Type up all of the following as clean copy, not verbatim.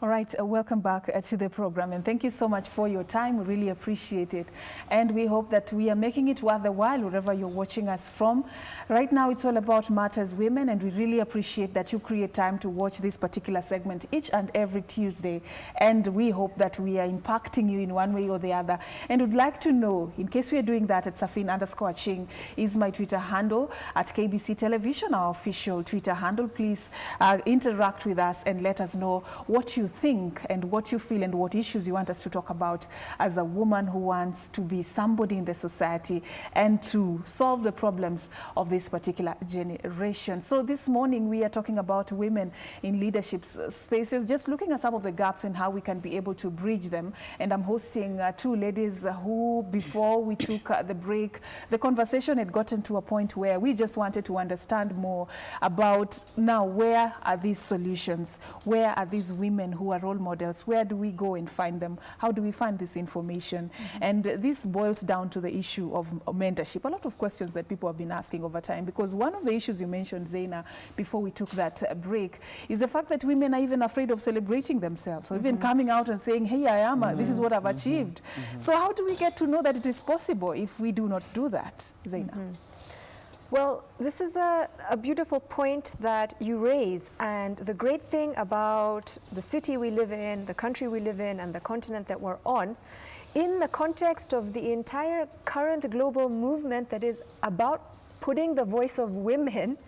All right, welcome back to the program, and thank you so much for your time. We really appreciate it, and we hope that we are making it worth the while wherever you're watching us from. Right now, it's all about Matters Women, and we really appreciate that you create time to watch this particular segment each and every Tuesday, and we hope that we are impacting you in one way or the other. And would like to know, in case we are doing that, at Serfine_Achieng is my Twitter handle, at KBC Television, our official Twitter handle. Please interact with us and let us know what you think and what you feel and what issues you want us to talk about as a woman who wants to be somebody in the society and to solve the problems of this particular generation. So this morning we are talking about women in leadership spaces, just looking at some of the gaps and how we can be able to bridge them. And I'm hosting two ladies who, before we took the break, the conversation had gotten to a point where we just wanted to understand more about now, where are these solutions? Where are these women who are role models? Where do we go and find them? How do we find this information? And this boils down to the issue of mentorship. A lot of questions that people have been asking over time, because one of the issues you mentioned, Zaynah, before we took that break, is the fact that women are even afraid of celebrating themselves, or even coming out and saying, hey, I am, this is what I've achieved. So how do we get to know that it is possible if we do not do that, Zaynah? Well, this is a beautiful point that you raise, and the great thing about the city we live in, the country we live in, and the continent that we're on, in the context of the entire current global movement that is about putting the voice of women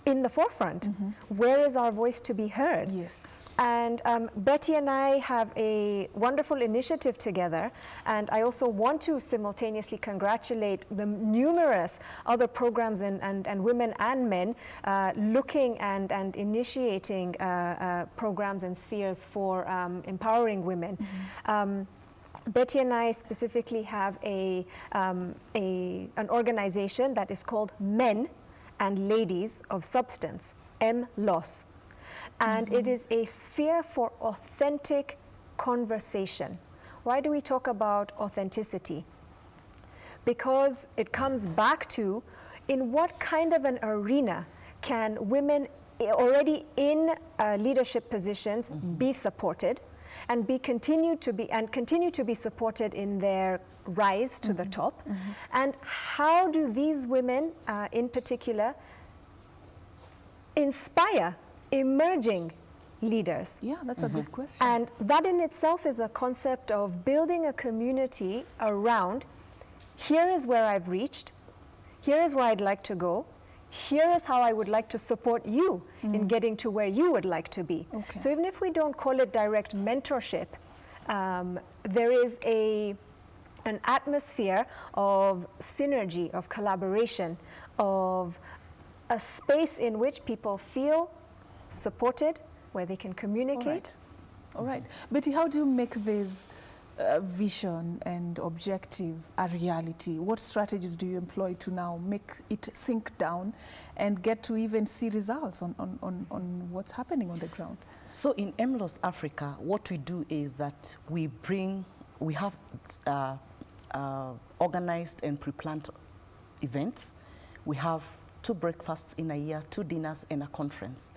in the forefront. Where is our voice to be heard? Yes. And Betty and I have a wonderful initiative together, and I also want to simultaneously congratulate the numerous other programs and women and men looking and initiating programs and spheres for empowering women. Betty and I specifically have an organization that is called Men and Ladies of Substance, MLOS. And it is a sphere for authentic conversation. Why do we talk about authenticity? Because it comes back to, in what kind of an arena can women already in leadership positions be supported and continue to be supported in their rise to the top? And how do these women in particular inspire emerging leaders? Yeah, that's a good question. And that in itself is a concept of building a community around, here is where I've reached, here is where I'd like to go, here is how I would like to support you in getting to where you would like to be. Okay. So even if we don't call it direct mentorship, there is an atmosphere of synergy, of collaboration, of a space in which people feel supported, where they can communicate. All right. Betty, how do you make this vision and objective a reality? What strategies do you employ to now make it sink down and get to even see results on what's happening on the ground? So in MLOS Africa, what we do is that we have organized and pre-planned events. We have 2 breakfasts in a year, 2 dinners, and a conference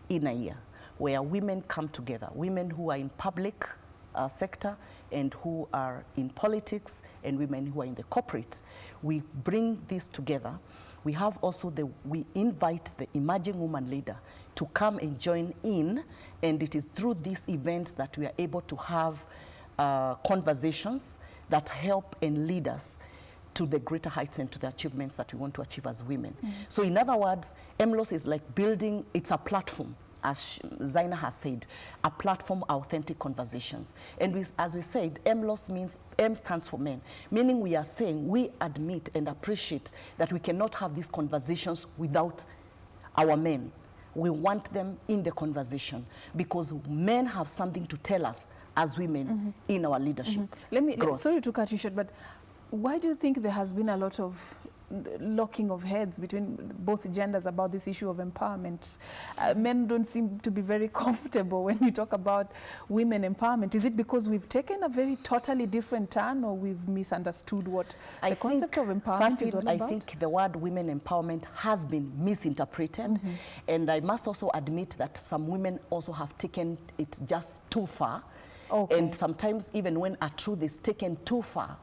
in a year, where women come together, women who are in public sector and who are in politics, and women who are in the corporate. We bring this together. We have also we invite the emerging woman leader to come and join in, and it is through these events that we are able to have conversations that help and lead us to the greater heights and to the achievements that we want to achieve as women. So in other words, MLOS is like building, it's a platform, as Zaynah has said, a platform, authentic conversations. And as we said, MLOS means, M stands for men, meaning we are saying we admit and appreciate that we cannot have these conversations without our men. We want them in the conversation because men have something to tell us as women in our leadership. Sorry to cut you short, but why do you think there has been a lot of locking of heads between both genders about this issue of empowerment. Men don't seem to be very comfortable when we talk about women empowerment. Is it because we've taken a very totally different turn, or we've misunderstood what the concept of empowerment is all about? I think the word women empowerment has been misinterpreted, and I must also admit that some women also have taken it just too far. Okay. And sometimes even when a truth is taken too far,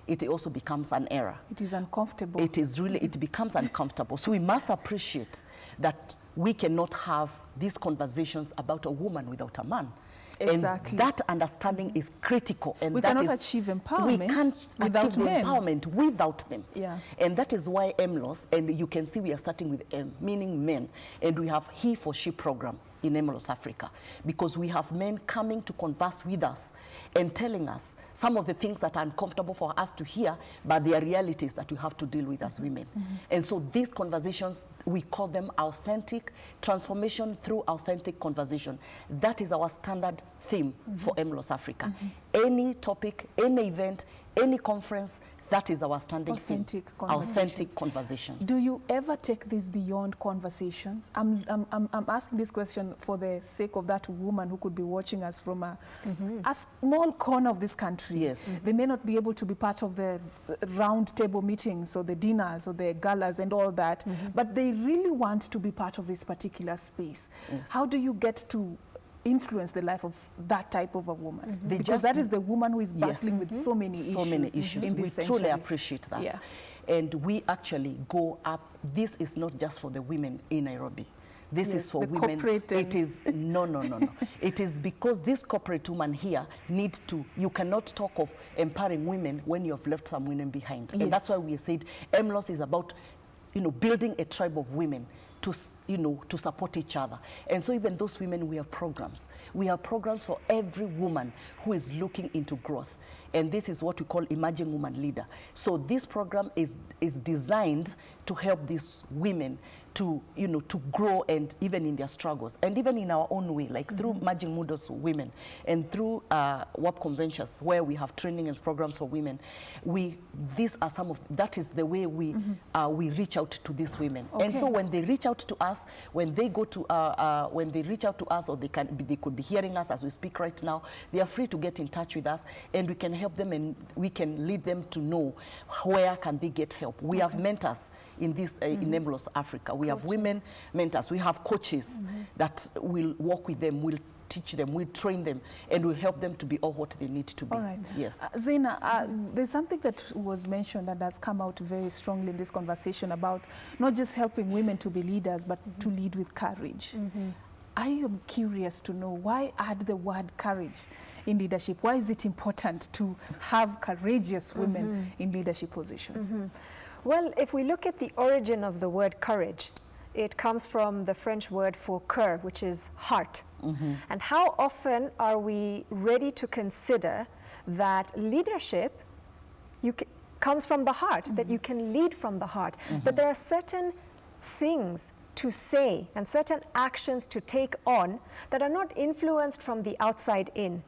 it also becomes an error. It is uncomfortable. It is really, it becomes uncomfortable. So we must appreciate that we cannot have these conversations about a woman without a man. Exactly. And that understanding is critical. And we cannot achieve empowerment without men. Empowerment without them. Yeah. And that is why MLOS, and you can see we are starting with M, meaning men. And we have He for She program in MLOS Africa, because we have men coming to converse with us and telling us some of the things that are uncomfortable for us to hear, but they are realities that we have to deal with as women. And so these conversations, we call them authentic transformation through authentic conversation. That is our standard theme for MLOS Africa. Any topic, any event, any conference, that is our standing theme. Authentic conversations. Do you ever take this beyond conversations? I'm asking this question for the sake of that woman who could be watching us from a small corner of this country. Yes. They may not be able to be part of the round table meetings or the dinners or the galas and all that, but they really want to be part of this particular space. Yes. How do you get to influence the life of that type of a woman? Because that is the woman who is battling with so many issues. In this we truly appreciate that. Yeah. And we actually go up. This is not just for the women in Nairobi. This is for women. It is, no. It is because this corporate woman here needs to, you cannot talk of empowering women when you have left some women behind. And that's why we said MLOS is about, building a tribe of women to, to support each other. And so even those women, we have programs. We have programs for every woman who is looking into growth. And this is what we call Emerging Woman Leader. So this program is designed to help these women to, to grow, and even in their struggles, and even in our own way, like through Emerging Models Women and through WAP conventions where we have training and programs for women. These are some of, that is the way we reach out to these women. Okay. And so when they reach out to us, when they go to, when they reach out to us, or they could be hearing us as we speak right now, they are free to get in touch with us, and we can help them, and we can lead them to know where can they get help. We have mentors in this in MLOS Africa. We have women mentors. We have coaches that will work with them, will teach them, will train them, and will help them to be all what they need to be. All right. Yes. Zaynah, there's something that was mentioned and has come out very strongly in this conversation about not just helping women to be leaders, but to lead with courage. I am curious to know, why add the word courage in leadership? Why is it important to have courageous women in leadership positions? Well, if we look at the origin of the word courage, it comes from the French word for cœur, which is heart. And how often are we ready to consider that leadership comes from the heart, that you can lead from the heart, but there are certain things to say and certain actions to take on that are not influenced from the outside in,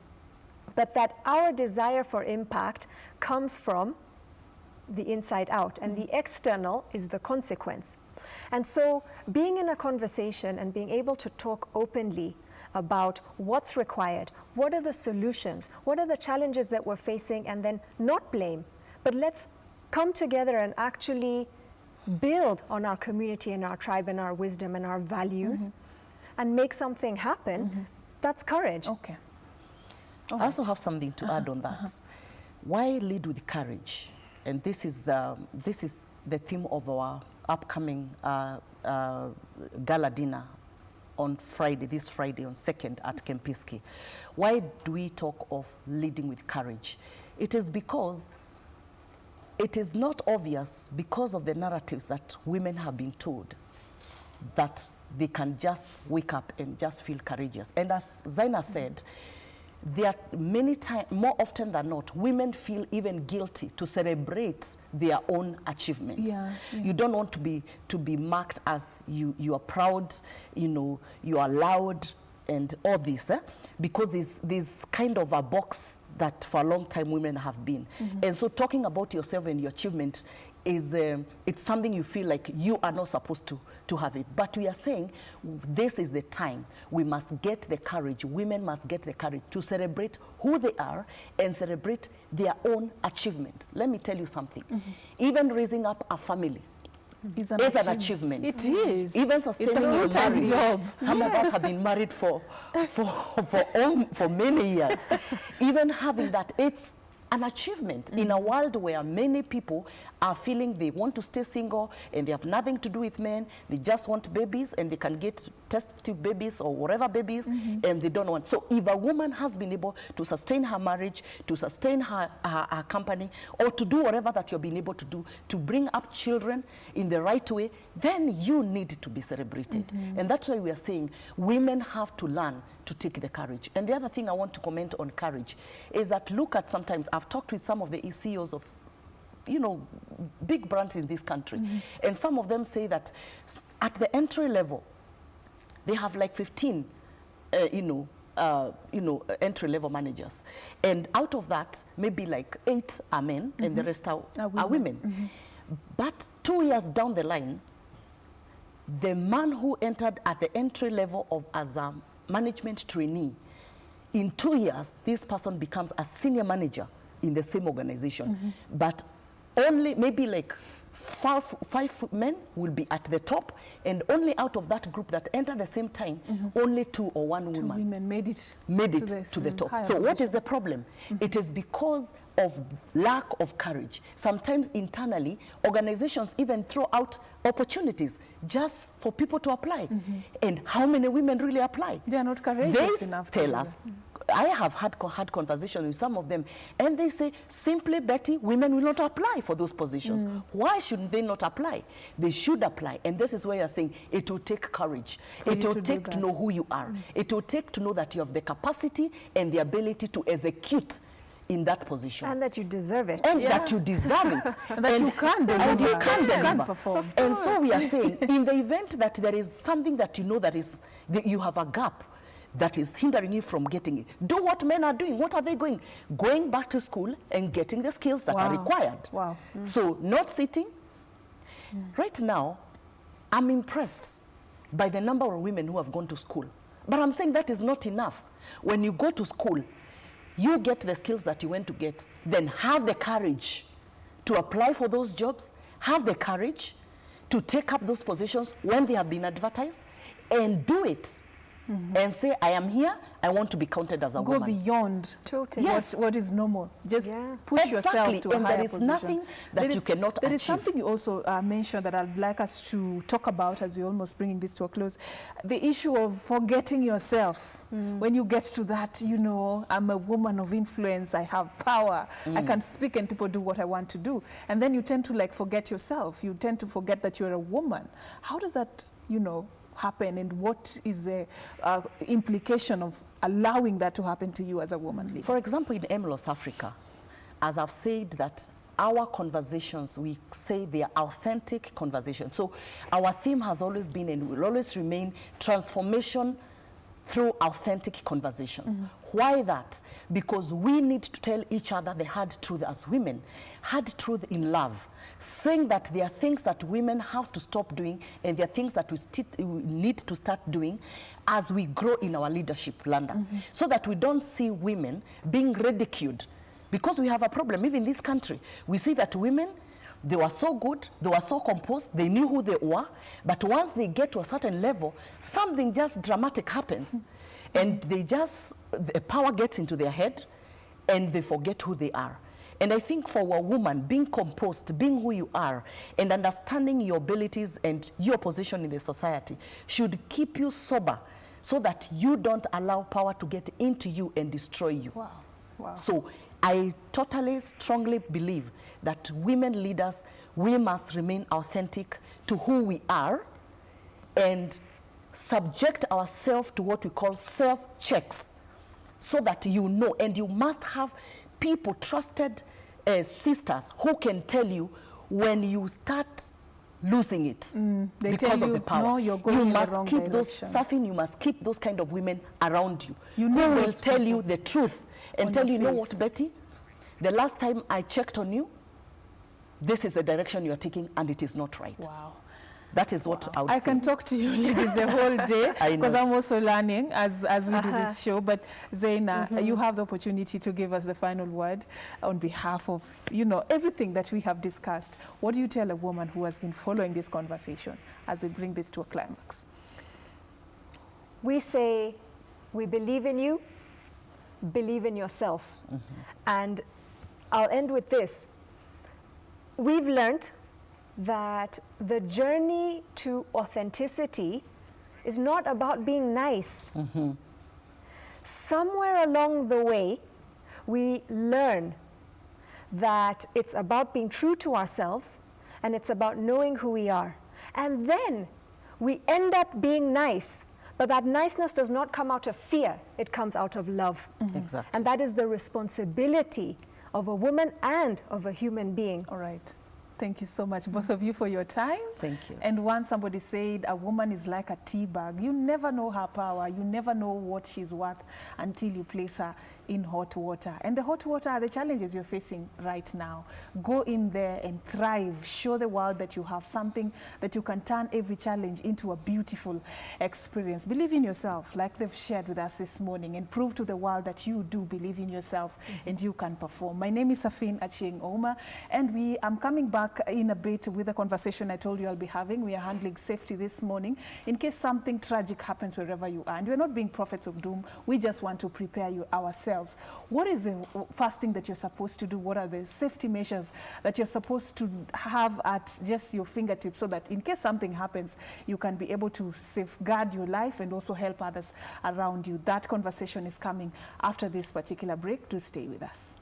but that our desire for impact comes from the inside out, and the external is the consequence. And so being in a conversation and being able to talk openly about what's required, what are the solutions, what are the challenges that we're facing, and then not blame, but let's come together and actually build on our community and our tribe and our wisdom and our values and make something happen, that's courage. Okay. I also have something to add on that. Why lead with courage? And this is the theme of our upcoming gala dinner on Friday, this Friday on 2nd at Kempinski. Why do we talk of leading with courage? It is because it is not obvious, because of the narratives that women have been told, that they can just wake up and just feel courageous. And as Zaynah said, there are many times, more often than not, women feel even guilty to celebrate their own achievements. You don't want to be marked as you are proud, you are loud, and all this, because there's kind of a box that for a long time women have been. And so talking about yourself and your achievement is it's something you feel like you are not supposed to have it. But we are saying this is the time. We must get the courage. Women must get the courage to celebrate who they are and celebrate their own achievement. Let me tell you something. Even raising up a family is an achievement. It is. Even sustaining your marriage. Job. Some of us have been married for many years. Even having that, it's an achievement in a world where many people are feeling they want to stay single and they have nothing to do with men. They just want babies and they can get test tube babies or whatever babies and they don't want. So if a woman has been able to sustain her marriage, to sustain her company, or to do whatever that you've been able to do, to bring up children in the right way, then you need to be celebrated. And that's why we are saying women have to learn to take the courage. And the other thing I want to comment on courage is that look at sometimes, I've talked with some of the CEOs of, you know, big brands in this country. And some of them say that at the entry level, they have like 15, entry level managers. And out of that, maybe like 8 are men and the rest are women. But 2 years down the line, the man who entered at the entry level of as a management trainee, in 2 years, this person becomes a senior manager in the same organization. But only maybe like five men will be at the top, and only out of that group that enter the same time, only 2 or 1 woman women made it to the top. So what is the problem? It is because of lack of courage. Sometimes internally, organizations even throw out opportunities just for people to apply. And how many women really apply? They are not courageous enough to tell us. I have had conversations with some of them, and they say, simply, Betty, women will not apply for those positions. Why shouldn't they not apply? They should apply. And this is where you're saying it will take courage. It will take to know who you are. It will take to know that you have the capacity and the ability to execute in that position. And that you deserve it. And that you deserve it. And that you can deliver. And you can perform. And so we are saying, in the event that there is something that you know that you have a gap, that is hindering you from getting it. Do what men are doing. What are they going? Going back to school and getting the skills that are required. So not sitting. Right now, I'm impressed by the number of women who have gone to school. But I'm saying that is not enough. When you go to school, you get the skills that you went to get, then have the courage to apply for those jobs, have the courage to take up those positions when they have been advertised, and do it. And say, I am here, I want to be counted as a woman. Go beyond what is normal. Just push yourself to a higher position. There is nothing that you cannot achieve. There is something you also mentioned that I'd like us to talk about as we're almost bringing this to a close. The issue of forgetting yourself. When you get to that, you know, I'm a woman of influence, I have power, I can speak and people do what I want to do. And then you tend to like forget yourself. You tend to forget that you're a woman. How does that, you know, happen, and what is the implication of allowing that to happen to you as a woman leader? For example, in MLOS Africa, as I've said, that our conversations, we say they are authentic conversations. So our theme has always been and will always remain transformation through authentic conversations. Why that? Because we need to tell each other the hard truth as women, hard truth in love, saying that there are things that women have to stop doing and there are things that we need to start doing as we grow in our leadership, London, so that we don't see women being ridiculed. Because we have a problem, even in this country. We see that women, they were so good, they were so composed, they knew who they were, but once they get to a certain level, something just dramatic happens. And they just, the power gets into their head and they forget who they are. And I think for a woman, being composed, being who you are, and understanding your abilities and your position in the society should keep you sober so that you don't allow power to get into you and destroy you. So I totally, strongly believe that women leaders, we must remain authentic to who we are and subject ourselves to what we call self-checks so that you know, and you must have people, trusted sisters, who can tell you when you start losing it because of the power. No, you're going in the wrong keep direction. those, Serfine, you must keep those kind of women around you. You who know will tell you the truth and tell you, you know what, Betty, the last time I checked on you, this is the direction you're taking and it is not right. Wow. That is what I would I say. can talk to you ladies the whole day because I'm also learning as we do this show. But Zaynah, you have the opportunity to give us the final word on behalf of, you know, everything that we have discussed. What do you tell a woman who has been following this conversation as we bring this to a climax? We say, we believe in you, believe in yourself. And I'll end with this. We've learned that the journey to authenticity is not about being nice. Somewhere along the way, we learn that it's about being true to ourselves and it's about knowing who we are. And then we end up being nice, but that niceness does not come out of fear, it comes out of love. Exactly. And that is the responsibility of a woman and of a human being. All right. Thank you so much, both of you, for your time. Thank you. And once somebody said a woman is like a tea bag, you never know her power, you never know what she's worth until you place her in hot water. And the hot water are the challenges you're facing right now. Go in there and thrive. Show the world that you have something that you can turn every challenge into a beautiful experience. Believe in yourself, like they've shared with us this morning, and prove to the world that you do believe in yourself and you can perform. My name is Serfine Achieng Oma, and I'm coming back in a bit with a conversation I told you I'll be having. We are handling safety this morning in case something tragic happens wherever you are. And we're not being prophets of doom. We just want to prepare you ourselves. What is the first thing that you're supposed to do? What are the safety measures that you're supposed to have at just your fingertips so that in case something happens, you can be able to safeguard your life and also help others around you? That conversation is coming after this particular break. Do stay with us.